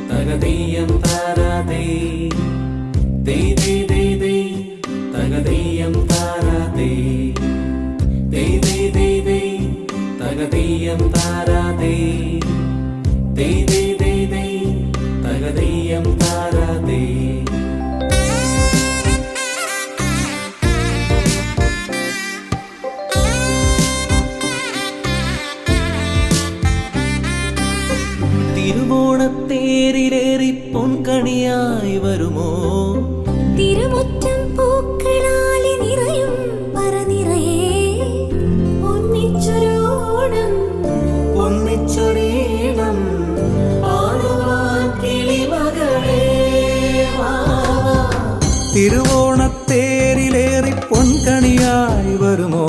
തകതീയം താരാതേ തകതീയം താരാതേ തകതീയം താരാതേ തകതീയം താരാതേ. തിരുവോണത്തേരിലേറി പൊൻകണിയായി വരുമോ? തിരുമുറ്റം പൂക്കളാലെ നിറയും പറനിറയെ ഒന്നിച്ചൊരോണം ഒന്നിച്ചൊരീണം പാടുവാൻ കിളിമകളേ വാ. തിരുവോണത്തേരിലേറി പൊൻകണിയായി വരുമോ?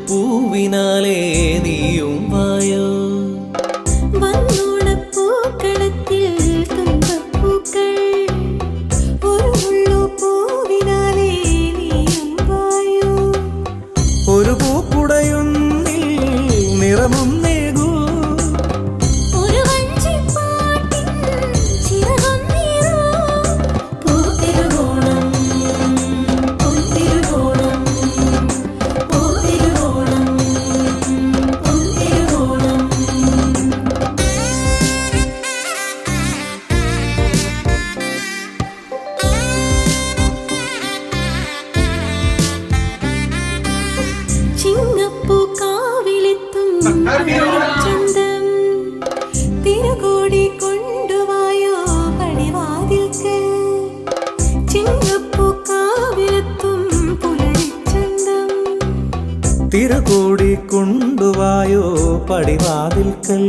പൂവിനാലേ നീയും വായോ. വന്നോണപ്പൂക്കളത്തിൽ തുമ്പപ്പൂക്കൾ ഒരു നുള്ളു പൂവിനാലേ നീയും വായോ. ഒരു പൂക്കുടയൊന്നിൽ നിറമും നേകൂ. ഒരു വഞ്ചിപ്പാട്ടിൻ ചിറകൊന്നീറൂ. പൂത്തിരുവോണം പൊൻതിരുവോണം ചന്തം തിരുകോടി കൊണ്ടുവായോ പടിവാതിൽക്കൽ. ചിങ്ങപ്പൂക്കാവിലെത്തും പുലരിച്ചന്തം തിരുകോടി കൊണ്ടുവായോ പടിവാതിൽക്കൽ.